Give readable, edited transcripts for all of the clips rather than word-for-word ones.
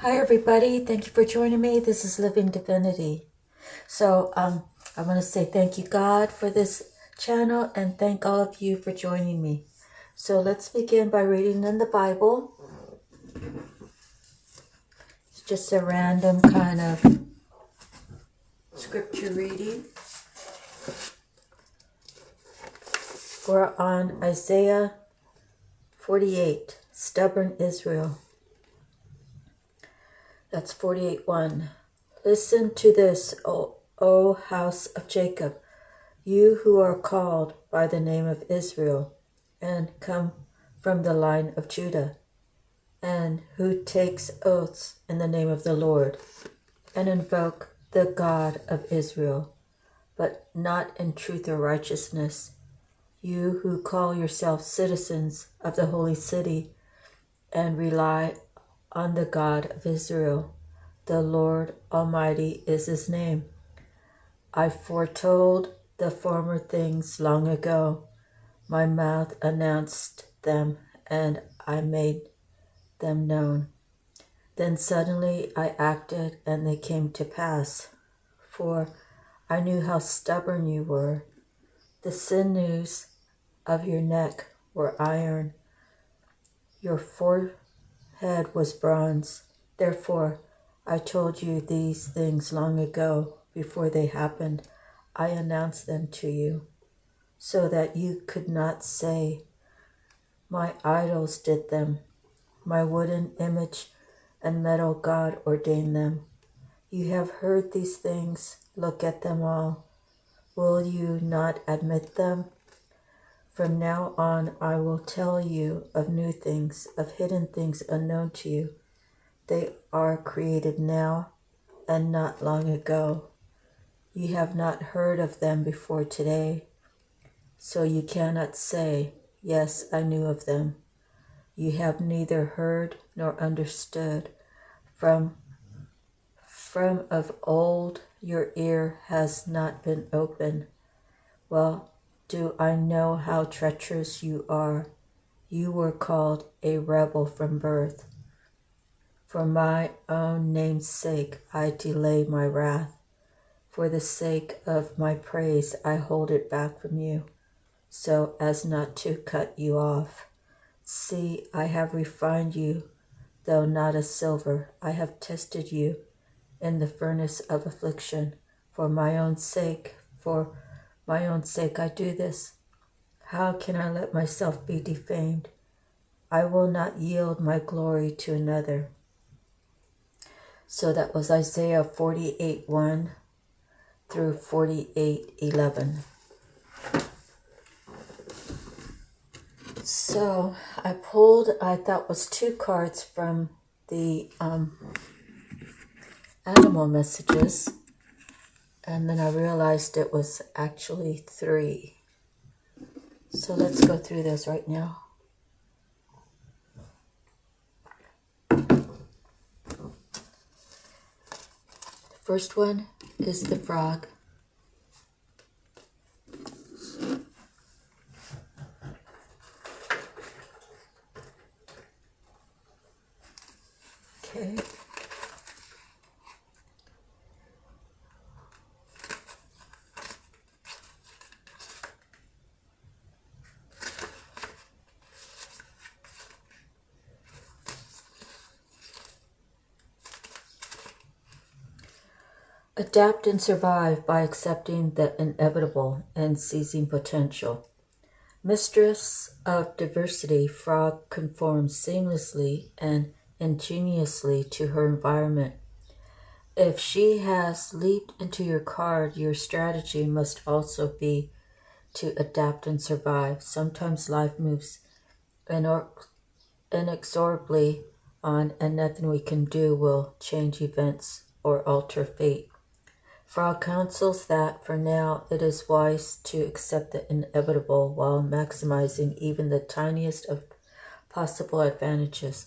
Hi everybody, thank you for joining me. This is Living Divinity. So I want to say thank you God for this channel and thank all of you for joining me. So let's begin by reading in the Bible. It's just a random kind of scripture reading. We're on Isaiah 48, Stubborn Israel. That's 48:1. Listen to this, O house of Jacob, you who are called by the name of Israel, and come from the line of Judah, and who takes oaths in the name of the Lord, and invoke the God of Israel, but not in truth or righteousness, you who call yourselves citizens of the holy city, and rely on the God of Israel. The Lord Almighty is his name. I foretold the former things long ago. My mouth announced them, and I made them known. Then suddenly I acted, and they came to pass. For I knew how stubborn you were. The sinews of your neck were iron. Your forehead was bronze. Therefore I told you these things long ago. Before they happened, I announced them to you, so that you could not say, my idols did them. My wooden image and metal god ordained them. You have heard these things. Look at them all. Will you not admit them? From now on I will tell you of new things, of hidden things unknown to you. They are created now and not long ago. You have not heard of them before today, so you cannot say, yes, I knew of them. You have neither heard nor understood. From of old your ear has not been open. Well, do I know how treacherous you are? You were called a rebel from birth. For my own name's sake I delay my wrath. For the sake of my praise I hold it back from you, so as not to cut you off. See, I have refined you, though not as silver. I have tested you in the furnace of affliction. For my own sake I do this. How can I let myself be defamed? I will not yield my glory to another. So that was Isaiah 48:1 through 48:11. So I pulled, I thought was 2 cards from the animal messages, and then I realized it was actually 3. So let's go through those right now. The first one is the frog. Okay. Adapt and survive by accepting the inevitable and seizing potential. Mistress of diversity, frog conforms seamlessly and ingeniously to her environment. If she has leaped into your card, your strategy must also be to adapt and survive. Sometimes life moves inexorably on, and nothing we can do will change events or alter fate. Frog counsels that, for now, it is wise to accept the inevitable while maximizing even the tiniest of possible advantages.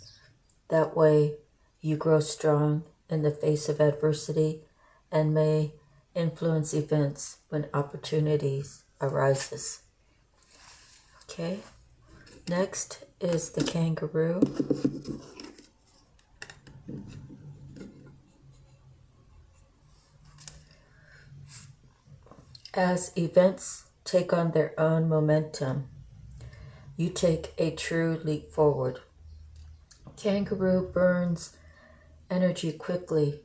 That way, you grow strong in the face of adversity and may influence events when opportunities arises. Okay, next is the kangaroo. As events take on their own momentum, you take a true leap forward. Kangaroo burns energy quickly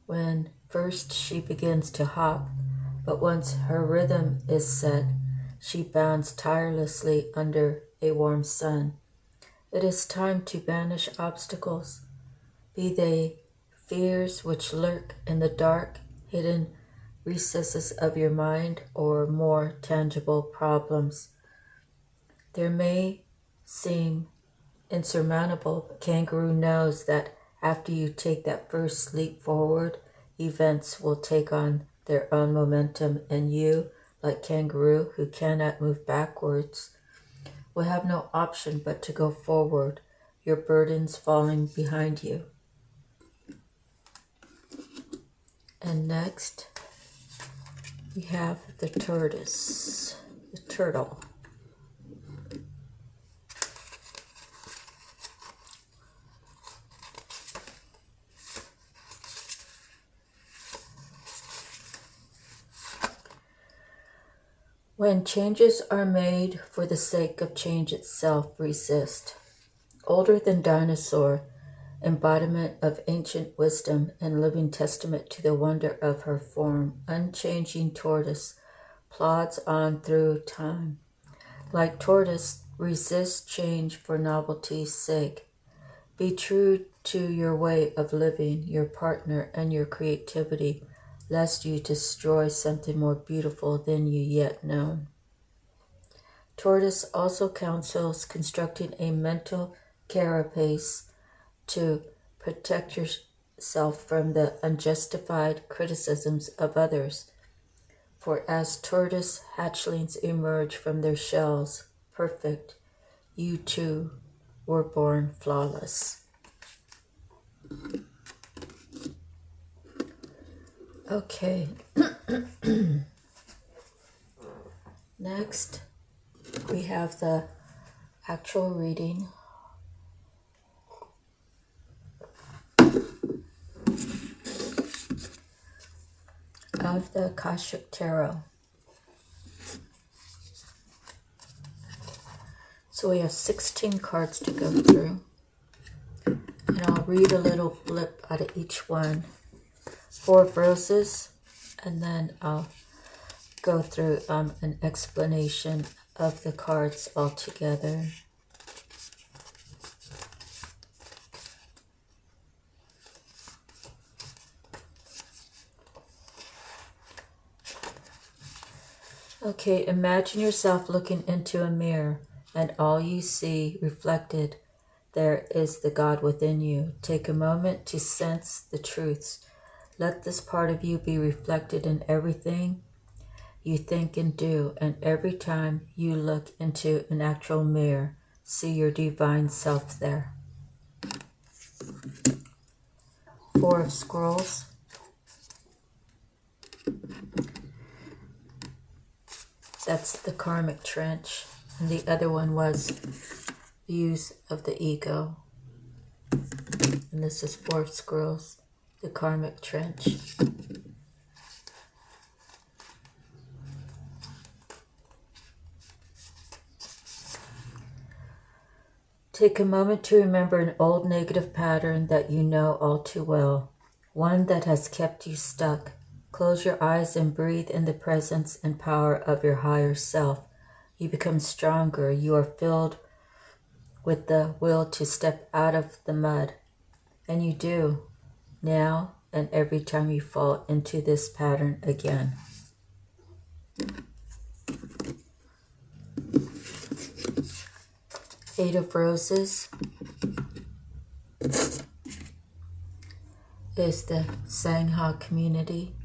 when first she begins to hop, but once her rhythm is set, she bounds tirelessly under a warm sun. It is time to banish obstacles, be they fears which lurk in the dark, hidden recesses of your mind, or more tangible problems. There may seem insurmountable, but Kangaroo knows that after you take that first leap forward, events will take on their own momentum, and you, like Kangaroo, who cannot move backwards, will have no option but to go forward, your burdens falling behind you. And next, we have the tortoise, the turtle. When changes are made for the sake of change itself, resist. Older than dinosaur, embodiment of ancient wisdom and living testament to the wonder of her form, unchanging tortoise plods on through time. Like tortoise, resist change for novelty's sake. Be true to your way of living, your partner, and your creativity, lest you destroy something more beautiful than you yet know. Tortoise also counsels constructing a mental carapace to protect yourself from the unjustified criticisms of others. For as tortoise hatchlings emerge from their shells, perfect, you too were born flawless. Okay. Next, we have the actual reading of the Akashic Tarot. So we have 16 cards to go through, and I'll read a little blip out of each one. 4 of Roses, and then I'll go through an explanation of the cards altogether. Okay, imagine yourself looking into a mirror, and all you see reflected there is the God within you. Take a moment to sense the truths. Let this part of you be reflected in everything you think and do, and every time you look into an actual mirror, see your divine self there. 4 of Scrolls. That's the karmic trench, and the other one was views of the ego. And this is 4 of Scrolls, the karmic trench. Take a moment to remember an old negative pattern that you know all too well, one that has kept you stuck. Close your eyes and breathe in the presence and power of your higher self. You become stronger. You are filled with the will to step out of the mud. And you do, now and every time you fall into this pattern again. Eight of Roses is the Sangha community.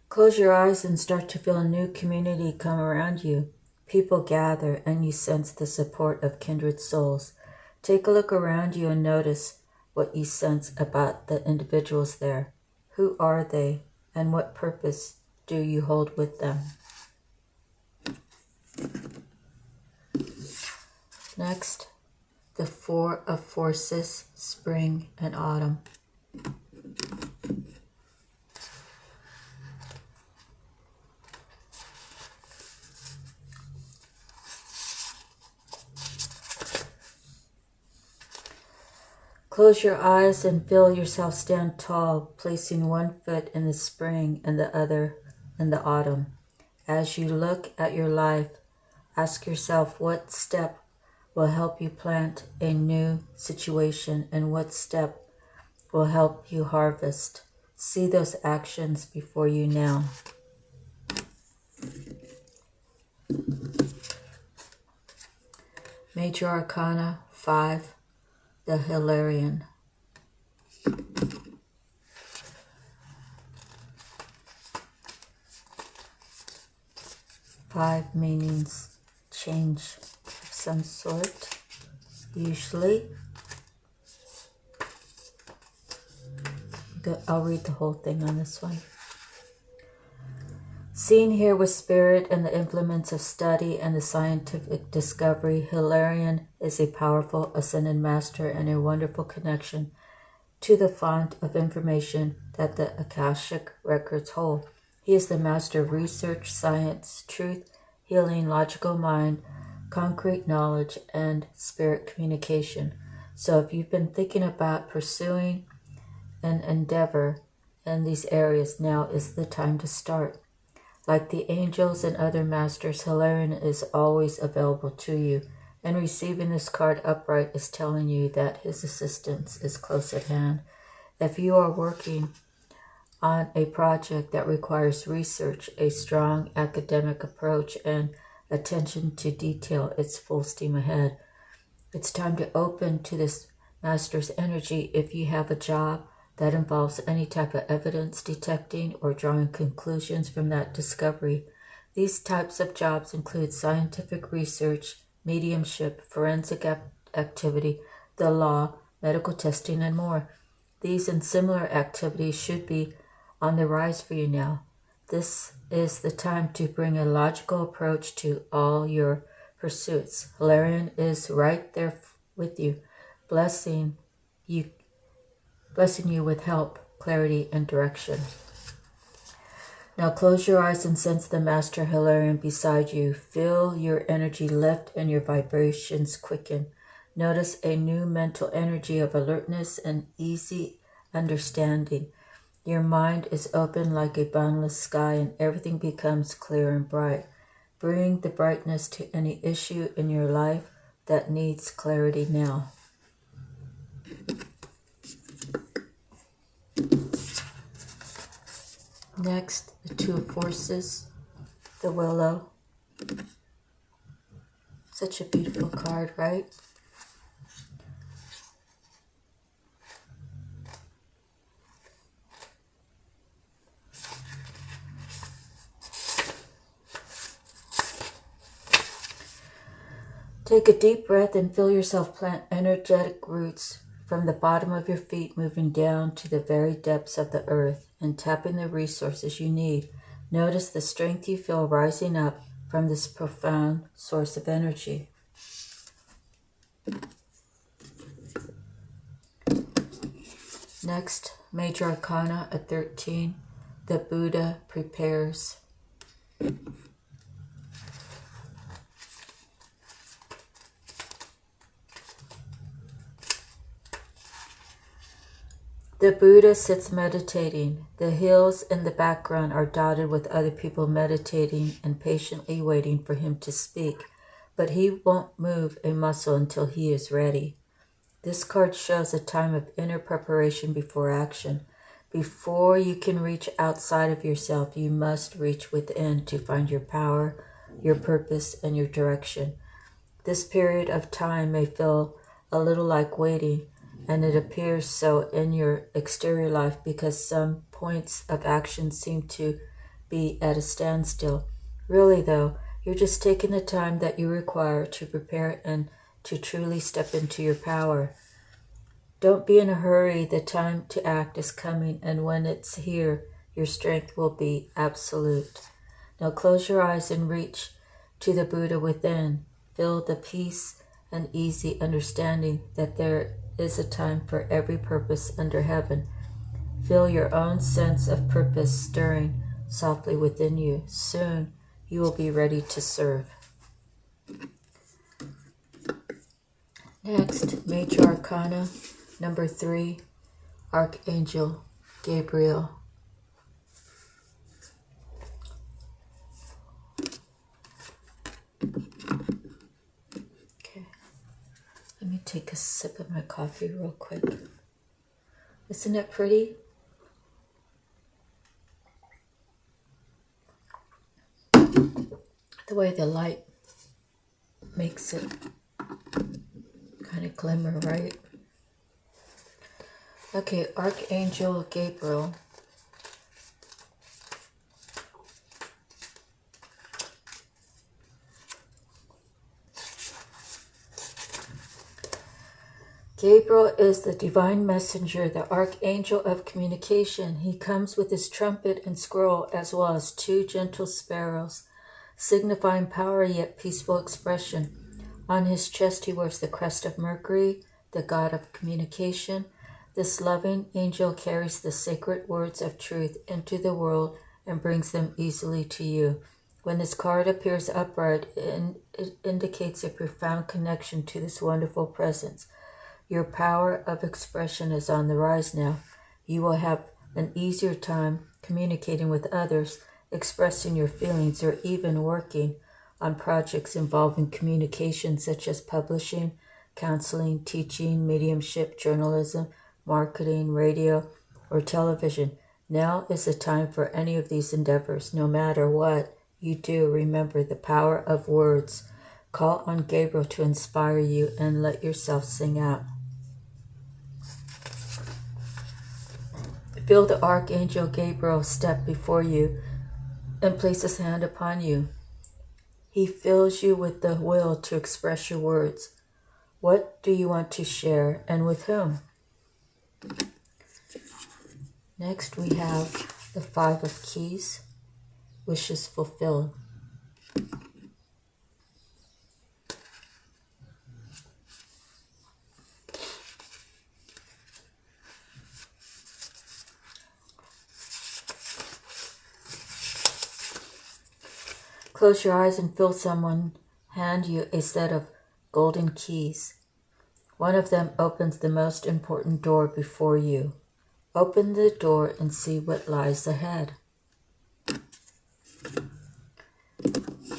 Close your eyes and start to feel a new community come around you. People gather and you sense the support of kindred souls. Take a look around you and notice what you sense about the individuals there. Who are they and what purpose do you hold with them? Next, the Four of Forces, spring and autumn. Close your eyes and feel yourself stand tall, placing one foot in the spring and the other in the autumn. As you look at your life, ask yourself what step will help you plant a new situation and what step will help you harvest. See those actions before you now. Major Arcana 5, the Hilarion. 5 meanings change of some sort, usually. I'll read the whole thing on this one. Seen here with spirit and the implements of study and the scientific discovery, Hilarion is a powerful ascended master and a wonderful connection to the font of information that the Akashic records hold. He is the master of research, science, truth, healing, logical mind, concrete knowledge, and spirit communication. So if you've been thinking about pursuing an endeavor in these areas, now is the time to start. Like the angels and other masters, Hilarion is always available to you, and receiving this card upright is telling you that his assistance is close at hand. If you are working on a project that requires research, a strong academic approach, and attention to detail, it's full steam ahead. It's time to open to this master's energy if you have a job that involves any type of evidence detecting or drawing conclusions from that discovery. These types of jobs include scientific research, mediumship, forensic activity, the law, medical testing, and more. These and similar activities should be on the rise for you now. This is the time to bring a logical approach to all your pursuits. Hilarion is right there with you, blessing you with help, clarity, and direction. Now close your eyes and sense the Master Hilarion beside you. Feel your energy lift and your vibrations quicken. Notice a new mental energy of alertness and easy understanding. Your mind is open like a boundless sky and everything becomes clear and bright. Bring the brightness to any issue in your life that needs clarity now. Next, the Two of Forces, the Willow. Such a beautiful card, right? Take a deep breath and feel yourself plant energetic roots from the bottom of your feet moving down to the very depths of the earth and tapping the resources you need. Notice the strength you feel rising up from this profound source of energy. Next, Major Arcana at 13, the Buddha prepares. The Buddha sits meditating. The hills in the background are dotted with other people meditating and patiently waiting for him to speak, but he won't move a muscle until he is ready. This card shows a time of inner preparation before action. Before you can reach outside of yourself, you must reach within to find your power, your purpose, and your direction. This period of time may feel a little like waiting, and it appears so in your exterior life because some points of action seem to be at a standstill. Really though, you're just taking the time that you require to prepare and to truly step into your power. Don't be in a hurry. The time to act is coming, and when it's here, Your strength will be absolute. Now close your eyes and reach to the Buddha within. Feel the peace and easy understanding that there is a time for every purpose under heaven. Feel your own sense of purpose stirring softly within you. Soon you will be ready to serve. Next, Major Arcana, number 3, Archangel Gabriel. Okay, let me take a sip of my coffee real quick. Isn't it pretty? The way the light makes it kind of glimmer, right? Okay, Archangel Gabriel. Gabriel is the divine messenger, the archangel of communication. He comes with his trumpet and scroll, as well as 2 gentle sparrows, signifying power yet peaceful expression. On his chest he wears the crest of Mercury, the god of communication. This loving angel carries the sacred words of truth into the world and brings them easily to you. When this card appears upright, it indicates a profound connection to this wonderful presence. Your power of expression is on the rise now. You will have an easier time communicating with others, expressing your feelings, or even working on projects involving communication such as publishing, counseling, teaching, mediumship, journalism, marketing, radio, or television. Now is the time for any of these endeavors. No matter what you do, remember the power of words. Call on Gabriel to inspire you and let yourself sing out. Feel the Archangel Gabriel step before you and place his hand upon you. He fills you with the will to express your words. What do you want to share and with whom? Next we have the 5 of Keys, wishes fulfilled. Close your eyes and feel someone hand you a set of golden keys. One of them opens the most important door before you. Open the door and see what lies ahead.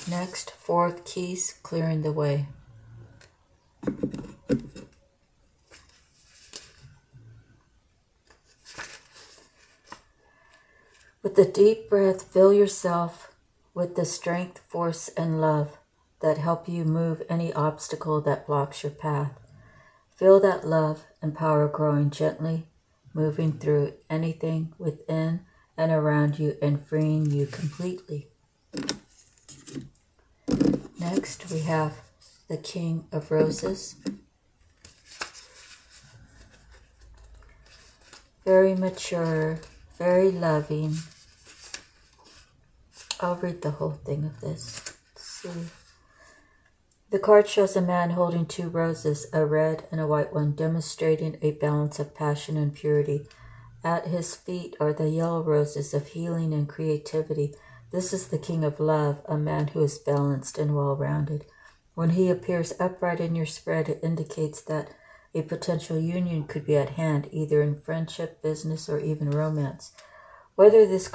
Next, 4 of Keys, clearing the way. With a deep breath, fill yourself with the strength, force, and love that help you move any obstacle that blocks your path. Feel that love and power growing gently, moving through anything within and around you and freeing you completely. Next, we have the King of Roses. Very mature, very loving. I'll read the whole thing of this. Let's see. The card shows a man holding 2 roses, a red and a white one, demonstrating a balance of passion and purity. At his feet are the yellow roses of healing and creativity. This is the King of Love, a man who is balanced and well-rounded. When he appears upright in your spread, it indicates that a potential union could be at hand, either in friendship, business, or even romance. Whether this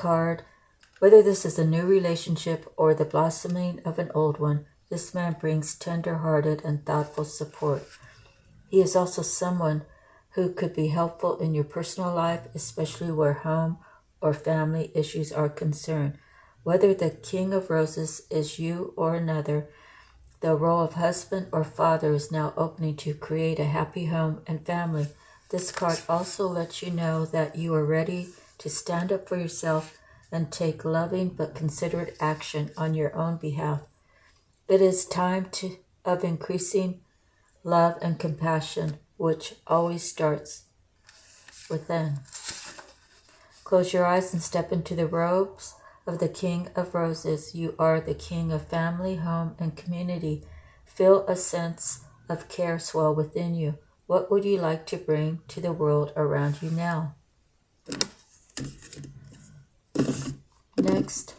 is a new relationship or the blossoming of an old one, this man brings tender-hearted and thoughtful support. He is also someone who could be helpful in your personal life, especially where home or family issues are concerned. Whether the King of Roses is you or another, the role of husband or father is now opening to create a happy home and family. This card also lets you know that you are ready to stand up for yourself and take loving but considerate action on your own behalf. It is time of increasing love and compassion, which always starts within. Close your eyes and step into the robes of the King of Roses. You are the King of family, home, and community. Feel a sense of care swell within you. What would you like to bring to the world around you now? Next,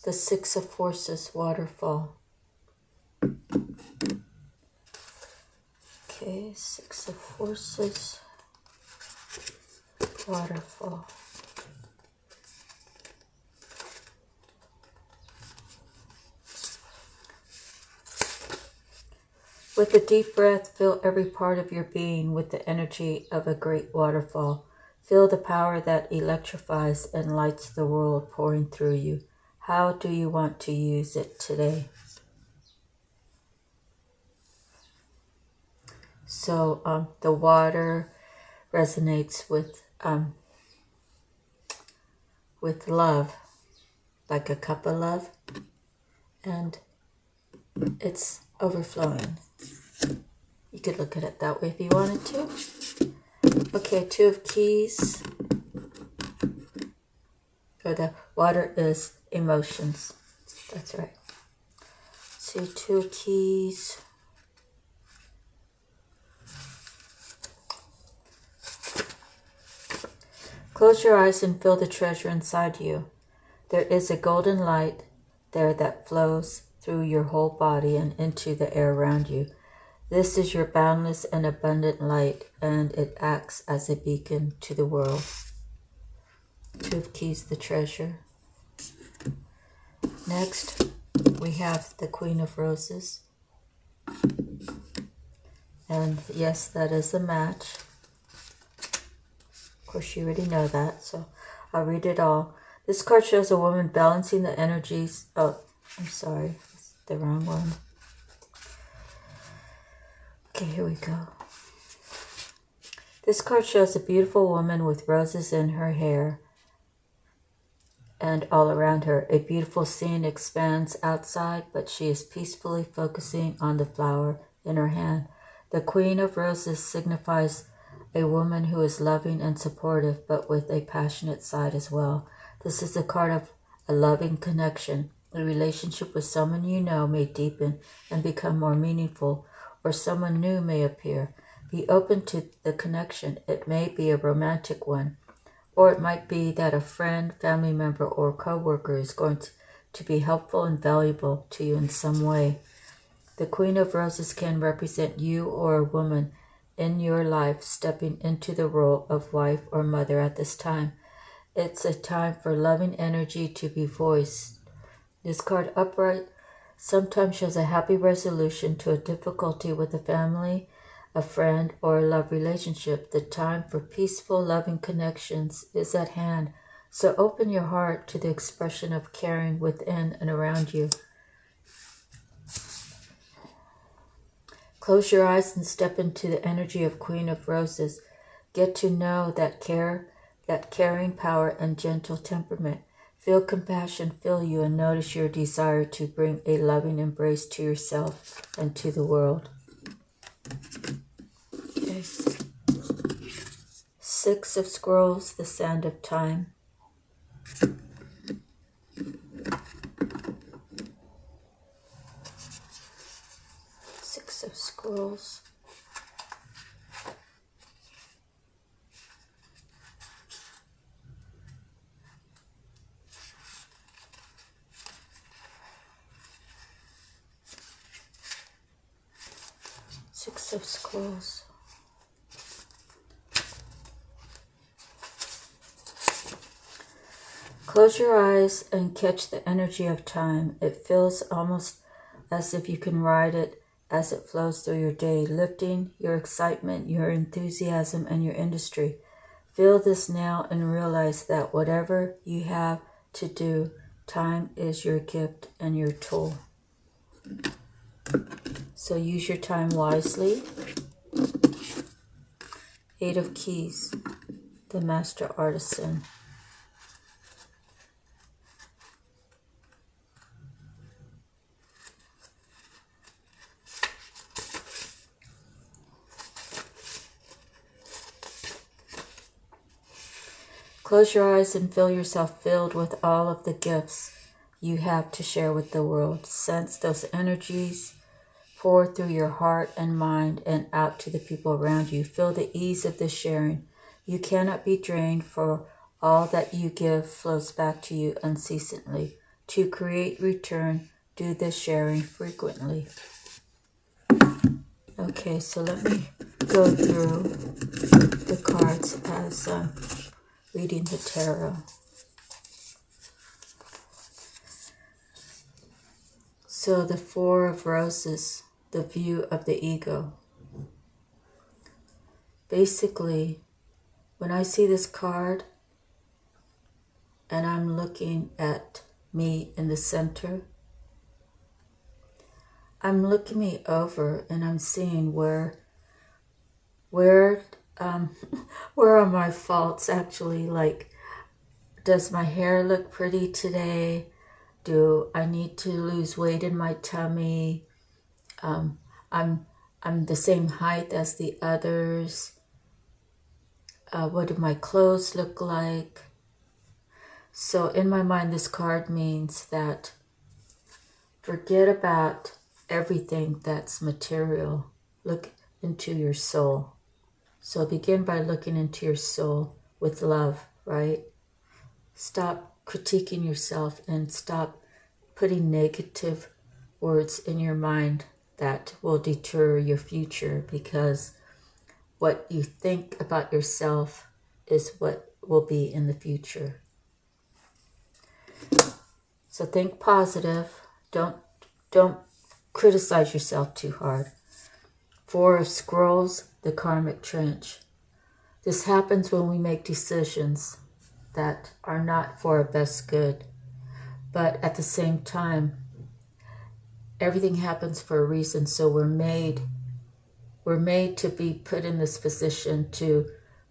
the Six of Forces waterfall. Okay, Six of Forces waterfall. With a deep breath, fill every part of your being with the energy of a great waterfall. Feel the power that electrifies and lights the world pouring through you. How do you want to use it today? So the water resonates with love, like a cup of love, and it's overflowing. You could look at it that way if you wanted to. Okay, Two of Keys. Or the water is emotions. That's right. See, Two of Keys. Close your eyes and feel the treasure inside you. There is a golden light there that flows through your whole body and into the air around you. This is your boundless and abundant light, and it acts as a beacon to the world. Two of Keys, the treasure. Next, we have the Queen of Roses. And yes, that is a match. Of course, you already know that, so I'll read it all. This card shows a woman balancing the energies. Oh, I'm sorry. It's the wrong one. Okay, here we go. This card shows a beautiful woman with roses in her hair and all around her. A beautiful scene expands outside, but she is peacefully focusing on the flower in her hand. The Queen of Roses signifies a woman who is loving and supportive, but with a passionate side as well. This is a card of a loving connection. A relationship with someone you know may deepen and become more meaningful, or someone new may appear. Be open to the connection. It may be a romantic one, or it might be that a friend, family member, or co-worker is going to be helpful and valuable to you in some way. The Queen of Roses can represent you or a woman in your life stepping into the role of wife or mother at this time. It's a time for loving energy to be voiced. This card upright sometimes shows a happy resolution to a difficulty with a family, a friend, or a love relationship. The time for peaceful, loving connections is at hand, so open your heart to the expression of caring within and around you. Close your eyes and step into the energy of Queen of Roses. Get to know that caring power and gentle temperament. Feel compassion fill you and notice your desire to bring a loving embrace to yourself and to the world. Okay. Six of Scrolls, the Sand of Time. Six of Scrolls. Six of Scrolls. Close your eyes and catch the energy of time. It feels almost as if you can ride it as it flows through your day, lifting your excitement, your enthusiasm, and your industry. Feel this now and realize that whatever you have to do, time is your gift and your tool. So use your time wisely. Eight of Keys, the Master Artisan. Close your eyes and feel yourself filled with all of the gifts you have to share with the world. Sense those energies pour through your heart and mind and out to the people around you. Feel the ease of this sharing. You cannot be drained, for all that you give flows back to you unceasingly. To create return, do this sharing frequently. Okay, so let me go through the cards as I'm reading the tarot. So the Four of Roses, the view of the ego. Basically, when I see this card and I'm looking at me in the center, I'm looking me over and I'm seeing where are my faults actually. Like, does my hair look pretty today? Do I need to lose weight in my tummy? I'm the same height as the others. What do my clothes look like? So in my mind, this card means that forget about everything that's material. Look into your soul. So begin by looking into your soul with love, right? Stop critiquing yourself and stop putting negative words in your mind that will deter your future, because what you think about yourself is what will be in the future. So think positive. Don't criticize yourself too hard. Four of Scrolls, the karmic trench. This happens when we make decisions that are not for our best good, but at the same time, everything happens for a reason. So we're made to be put in this position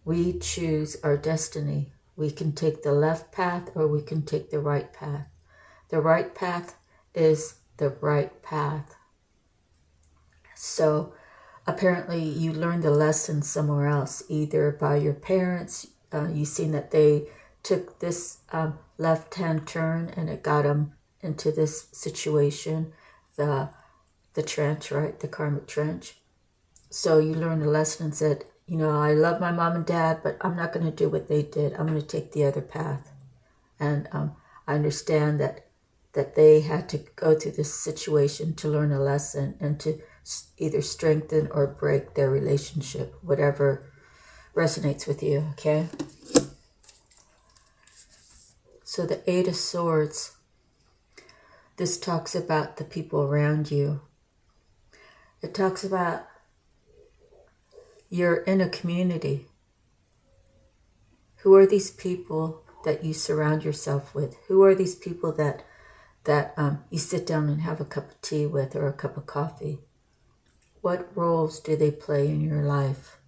we choose our destiny. We can take the left path or we can take the right path. The right path is the right path. So apparently you learned the lesson somewhere else, either by your parents. You've seen that they took this left-hand turn and it got them into this situation, the trench, right? The karmic trench. So you learned a lesson and said, I love my mom and dad, but I'm not going to do what they did. I'm going to take the other path. And I understand that they had to go through this situation to learn a lesson and to either strengthen or break their relationship, whatever resonates with you, okay? So the Eight of Swords, this talks about the people around you. It talks about you're in a community. Who are these people that you surround yourself with? Who are these people that you sit down and have a cup of tea with or a cup of coffee? What roles do they play in your life?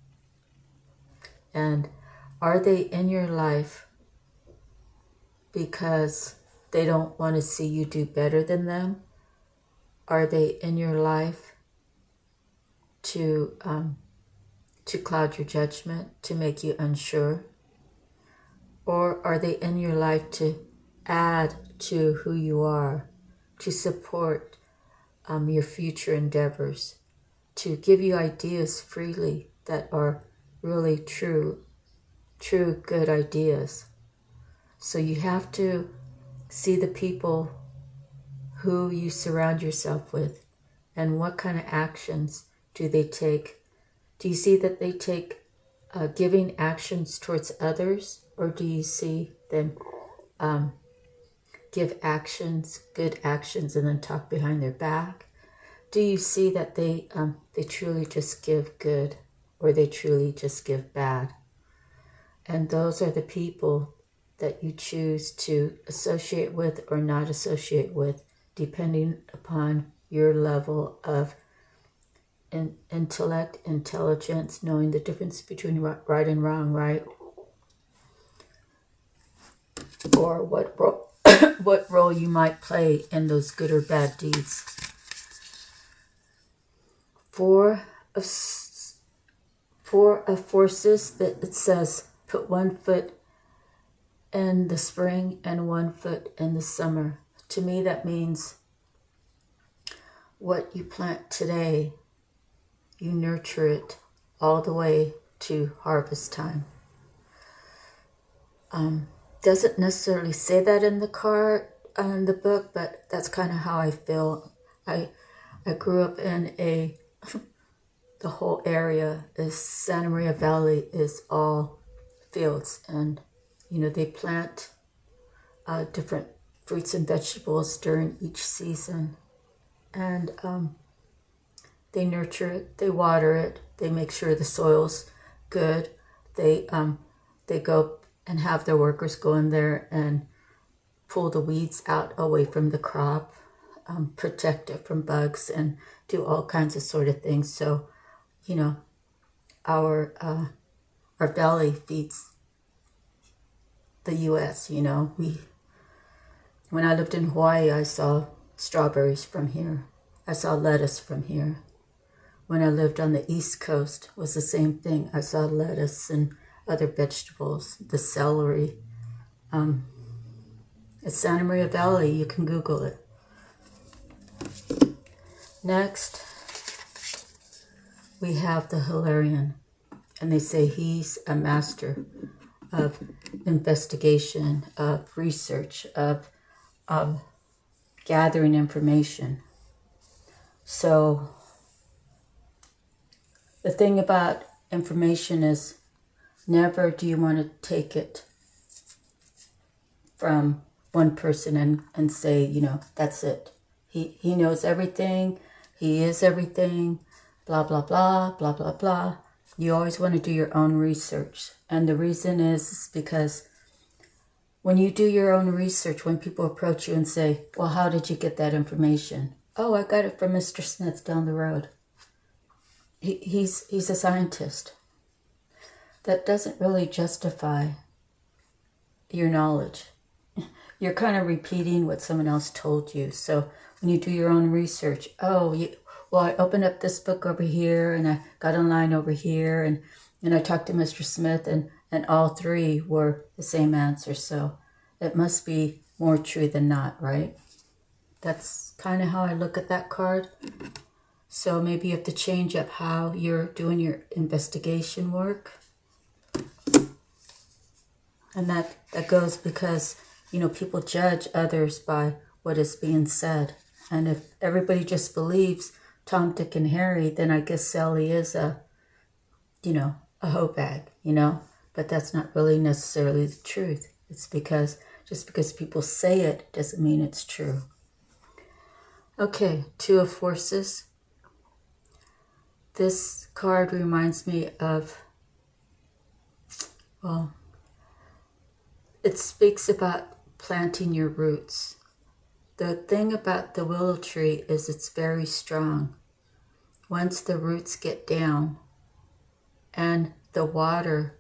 And are they in your life because they don't want to see you do better than them? Are they in your life to cloud your judgment, to make you unsure? Or are they in your life to add to who you are, to support your future endeavors, to give you ideas freely that are really true good ideas? So you have to see the people who you surround yourself with and what kind of actions do they take. Do you see that they take giving actions towards others, or do you see them give actions, good actions, and then talk behind their back? Do you see that they truly just give good, or they truly just give bad? And those are the people that you choose to associate with or not associate with, depending upon your level of intellect, intelligence, knowing the difference between right and wrong, right? Or what role you might play in those good or bad deeds. Four of Forces, that it says, put one foot in the spring and 1 foot in the summer. To me, that means what you plant today, you nurture it all the way to harvest time. Doesn't necessarily say that in the card, in the book, but that's kind of how I feel. I grew up in the whole area is Santa Maria Valley is all fields, and they plant different fruits and vegetables during each season, and they nurture it, they water it, they make sure the soil's good. They go and have their workers go in there and pull the weeds out away from the crop, protect it from bugs, and do all kinds of sort of things. So, our valley feeds the U.S. When I lived in Hawaii, I saw strawberries from here. I saw lettuce from here. When I lived on the East Coast, it was the same thing. I saw lettuce and other vegetables, the celery. It's Santa Maria Valley. You can Google it. Next, we have the Hilarion, and they say he's a master of investigation, of research, of gathering information. So the thing about information is never do you want to take it from one person and say, that's it. He knows everything. He is everything. Blah, blah, blah, blah, blah, blah. You always want to do your own research. And the reason is because when you do your own research, when people approach you and say, well, how did you get that information? Oh, I got it from Mr. Smith down the road. He's a scientist. That doesn't really justify your knowledge. You're kind of repeating what someone else told you. So when you do your own research, I opened up this book over here, and I got online over here, and I talked to Mr. Smith, and all three were the same answer. So it must be more true than not, right? That's kind of how I look at that card. So maybe you have to change up how you're doing your investigation work. And that goes because, people judge others by what is being said. And if everybody just believes Tom, Dick, and Harry, then I guess Sally is a hoe bag, But that's not really necessarily the truth. It's just because people say it doesn't mean it's true. Okay, Two of Forces. This card reminds me of, it speaks about planting your roots. The thing about the willow tree is it's very strong. Once the roots get down and the water,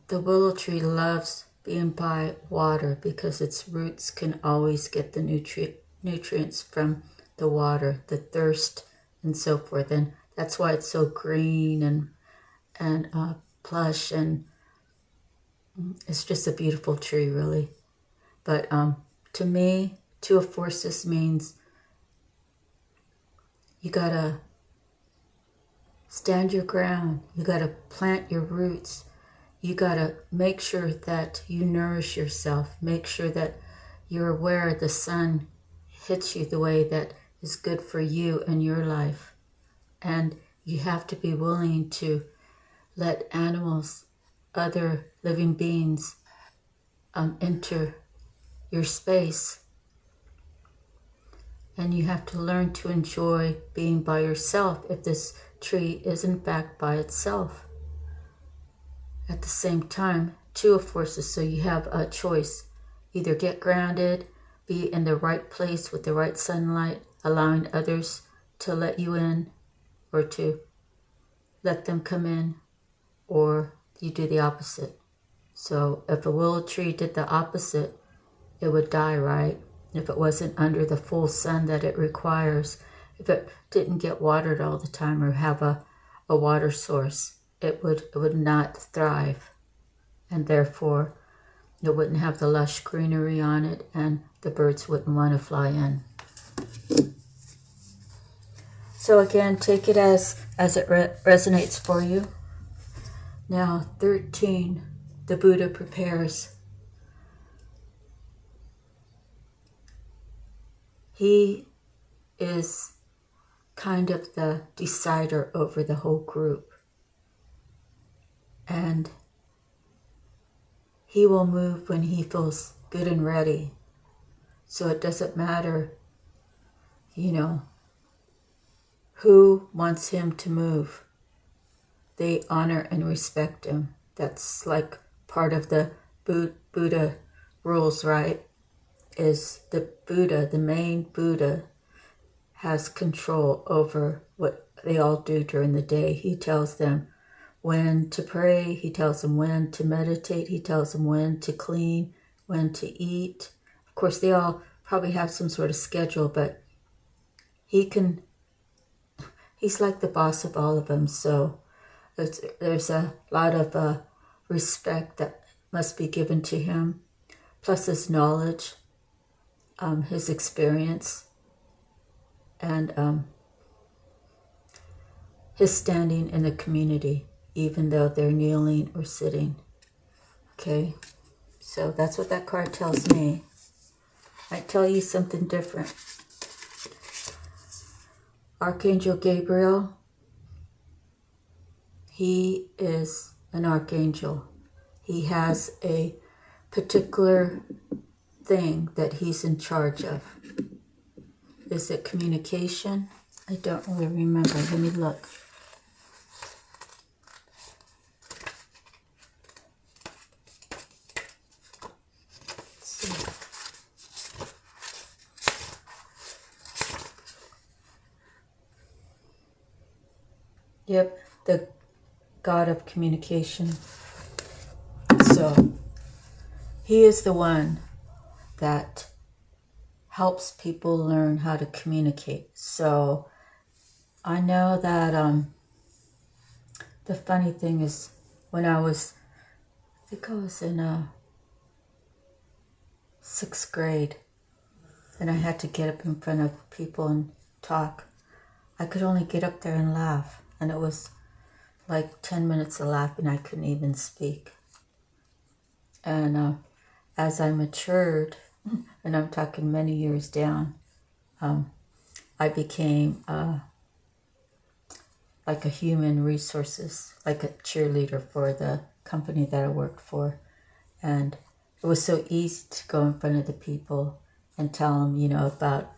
the willow tree loves being by water because its roots can always get the nutrients from the water, the thirst, and so forth. And that's why it's so green and plush, and it's just a beautiful tree, really. But to me, Two of Forces means you gotta stand your ground. You gotta plant your roots. You gotta make sure that you nourish yourself. Make sure that you're aware the sun hits you the way that is good for you and your life. And you have to be willing to let animals, other living beings, enter your space. And you have to learn to enjoy being by yourself if this tree is in fact by itself. At the same time, Two of Forces, so you have a choice. Either get grounded, be in the right place with the right sunlight, allowing others to let you in or to let them come in, or you do the opposite. So if a willow tree did the opposite, it would die, right? If it wasn't under the full sun that it requires, if it didn't get watered all the time or have a water source, it would not thrive. And therefore, It wouldn't have the lush greenery on it, and the birds wouldn't want to fly in. So again, take it as it resonates for you. Now, 13, the Buddha prepares. He is kind of the decider over the whole group. And he will move when he feels good and ready. So it doesn't matter, who wants him to move. They honor and respect him. That's like part of the Buddha rules, right? Is the Buddha, the main Buddha, has control over what they all do during the day. He tells them when to pray. He tells them when to meditate. He tells them when to clean, when to eat. Of course, they all probably have some sort of schedule, but he's like the boss of all of them. So there's a lot of respect that must be given to him, plus his knowledge, his experience, and his standing in the community, even though they're kneeling or sitting. Okay, so that's what that card tells me. I tell you something different. Archangel Gabriel, he is an archangel. He has a particular thing that he's in charge of. Is it communication? I don't really remember. Let me look. Let's see. Yep, the God of communication. So he is the one that helps people learn how to communicate. So I know that the funny thing is, when I think I was in 6th grade, and I had to get up in front of people and talk. I could only get up there and laugh, and it was like 10 minutes of laughing. I couldn't even speak. And as I matured, and I'm talking many years down, I became like a human resources, like a cheerleader for the company that I worked for. And it was so easy to go in front of the people and tell them, about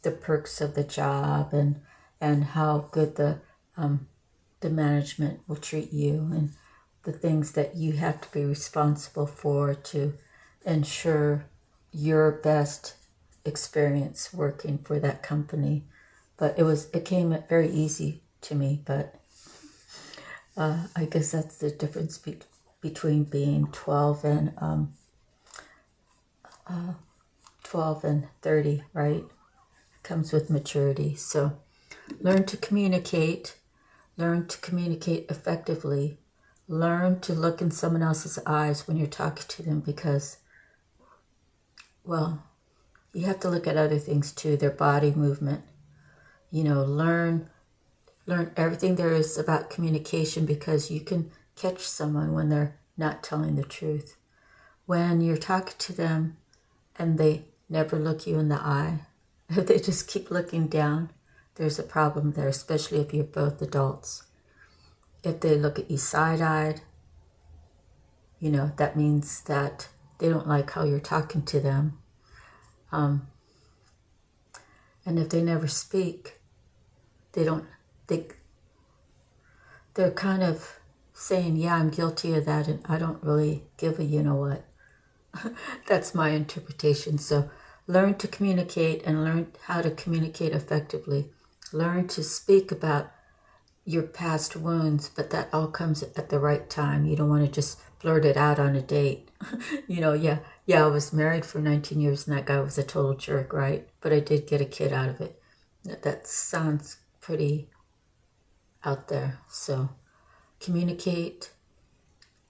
the perks of the job and how good the management will treat you, and the things that you have to be responsible for to ensure your best experience working for that company. But it came very easy to me. But I guess that's the difference between being 12 and 30, right? It comes with maturity. So learn to communicate effectively. Learn to look in someone else's eyes when you're talking to them, because, well, you have to look at other things too, their body movement. Learn everything there is about communication, because you can catch someone when they're not telling the truth. When you're talking to them and they never look you in the eye, if they just keep looking down, there's a problem there, especially if you're both adults. If they look at you side-eyed, that means that they don't like how you're talking to them. And if they never speak, they're kind of saying, yeah, I'm guilty of that, and I don't really give a what. That's my interpretation. So learn to communicate, and learn how to communicate effectively. Learn to speak about your past wounds, but that all comes at the right time. You don't want to just blurt it out on a date. Yeah, I was married for 19 years and that guy was a total jerk, right? But I did get a kid out of it. That sounds pretty out there. So communicate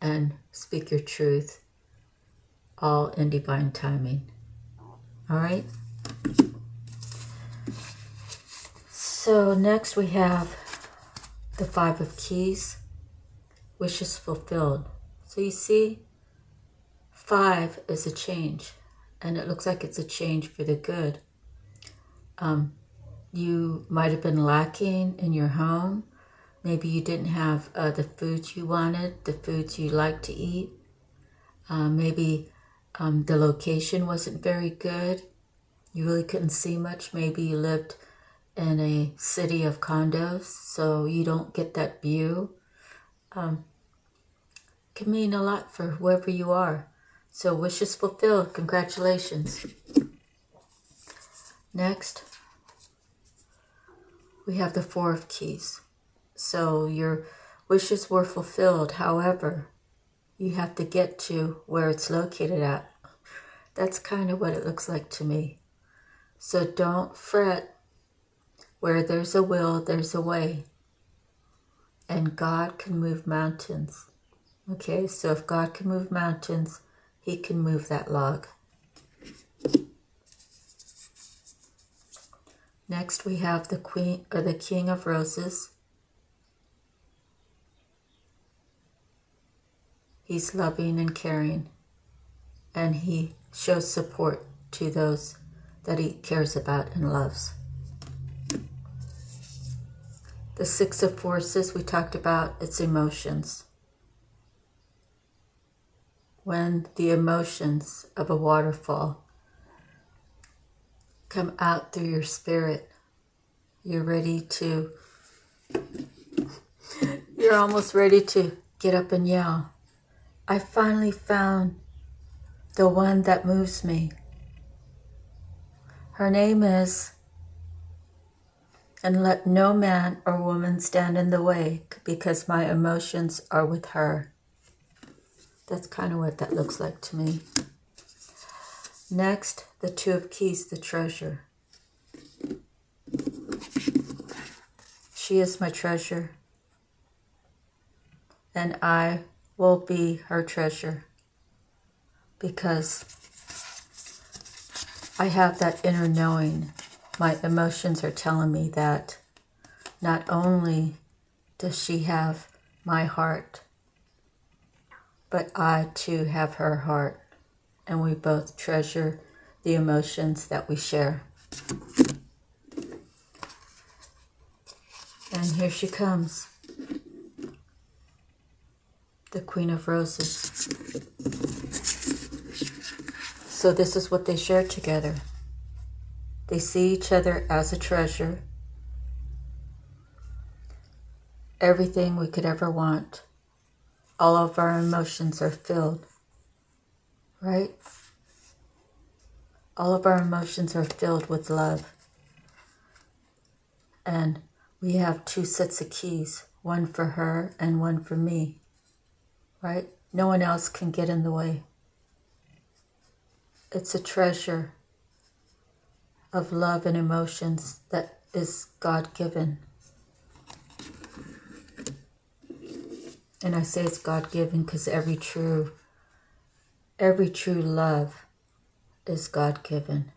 and speak your truth. all in divine timing. All right? So next we have the Five of Keys, wishes fulfilled. So you see, 5 is a change, and it looks like it's a change for the good. You might have been lacking in your home. Maybe you didn't have the foods you wanted, the foods you like to eat. Maybe the location wasn't very good. You really couldn't see much. Maybe you lived in a city of condos, so you don't get that view. Can mean a lot for whoever you are. So wishes fulfilled. Congratulations. Next, we have the Four of Keys. So your wishes were fulfilled. However, you have to get to where it's located at. That's kind of what it looks like to me. So don't fret. Where there's a will, there's a way. And God can move mountains. Okay, so if God can move mountains, He can move that log. Next we have the Queen or the King of Roses. He's loving and caring, and he shows support to those that he cares about and loves. The Six of Forces, we talked about its emotions. When the emotions of a waterfall come out through your spirit, you're almost ready to get up and yell. I finally found the one that moves me. Her name is, and let no man or woman stand in the way, because my emotions are with her. That's kind of what that looks like to me. Next, the Two of Keys, the treasure. She is my treasure, and I will be her treasure, because I have that inner knowing. My emotions are telling me that not only does she have my heart, but I too have her heart, and we both treasure the emotions that we share. And here she comes, the Queen of Roses. So this is what they share together. They see each other as a treasure. Everything we could ever want. All of our emotions are filled, right? All of our emotions are filled with love. And we have two sets of keys, one for her and one for me, right? No one else can get in the way. It's a treasure of love and emotions that is God-given. And I say it's God-given because every true love is God-given.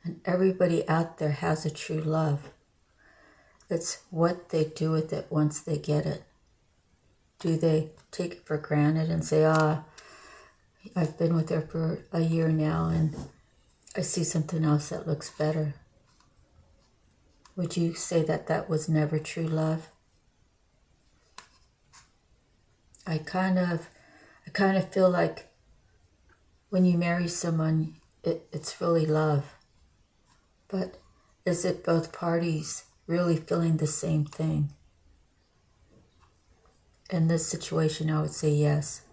And everybody out there has a true love. It's what they do with it once they get it. Do they take it for granted and say, I've been with her for a year now and I see something else that looks better? Would you say that that was never true love? I kind of feel like when you marry someone, it's really love. But is it both parties really feeling the same thing? In this situation, I would say yes.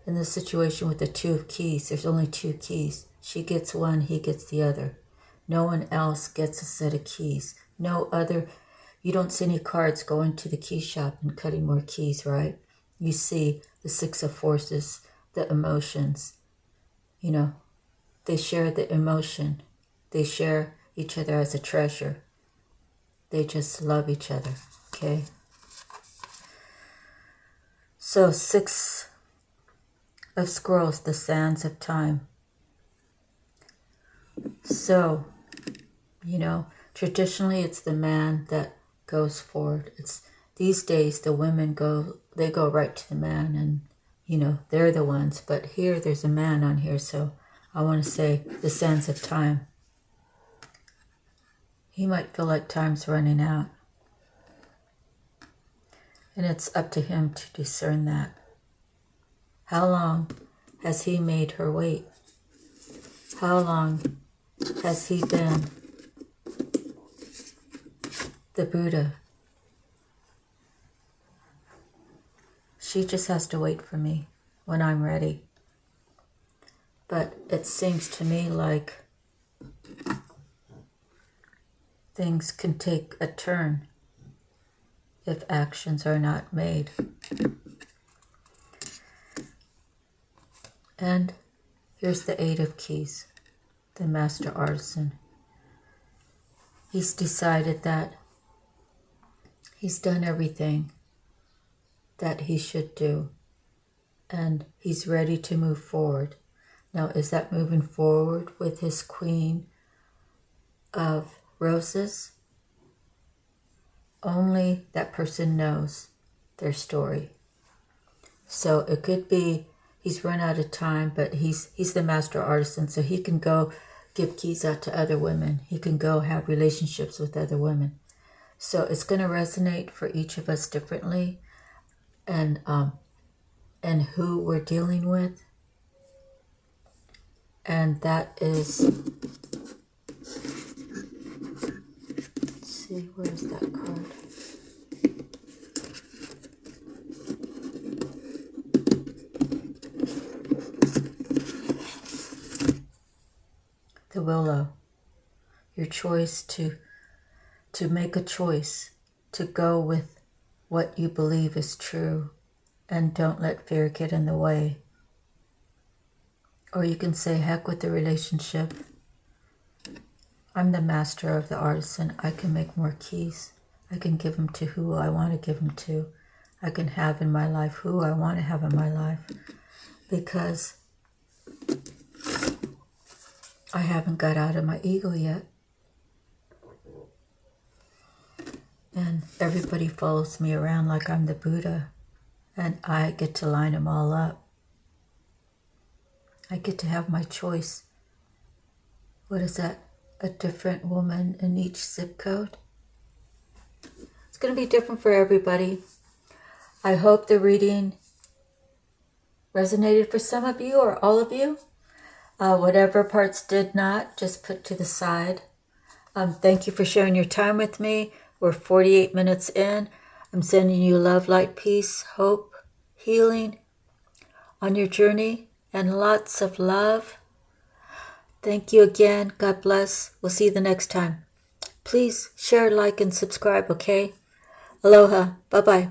In this situation with the Two of Keys, there's only two keys. She gets one, he gets the other. No one else gets a set of keys. No other, you don't see any cards going to the key shop and cutting more keys, right? You see the Six of Forces, the emotions. You know, they share the emotion. They share each other as a treasure. They just love each other, okay? So Six of Scrolls, the sands of time. So, traditionally it's the man that goes forward. It's these days the women go right to the man, and they're the ones. But here there's a man on here, so I want to say the sands of time. He might feel like time's running out. And it's up to him to discern that. How long has he made her wait? How long has he been the Buddha? She just has to wait for me when I'm ready. But it seems to me like things can take a turn if actions are not made. And here's the Eight of Keys, the Master Artisan. He's decided that he's done everything that he should do, and he's ready to move forward. Now, is that moving forward with his Queen of Roses? Only that person knows their story. So it could be he's run out of time, but he's the Master Artisan, so he can go give keys out to other women. He can go have relationships with other women. So it's going to resonate for each of us differently, and who we're dealing with. And that is, let's see, where's that card? The Willow. Your choice to make a choice to go with what you believe is true, and don't let fear get in the way. Or you can say, heck with the relationship. I'm the master of the artisan. I can make more keys. I can give them to who I want to give them to. I can have in my life who I want to have in my life. Because I haven't got out of my ego yet. And everybody follows me around like I'm the Buddha. And I get to line them all up. I get to have my choice. What is that? A different woman in each zip code? It's going to be different for everybody. I hope the reading resonated for some of you or all of you. Whatever parts did not, just put to the side. Thank you for sharing your time with me. We're 48 minutes in. I'm sending you love, light, peace, hope, healing on your journey, and lots of love. Thank you again. God bless. We'll see you the next time. Please share, like, and subscribe, okay? Aloha. Bye-bye.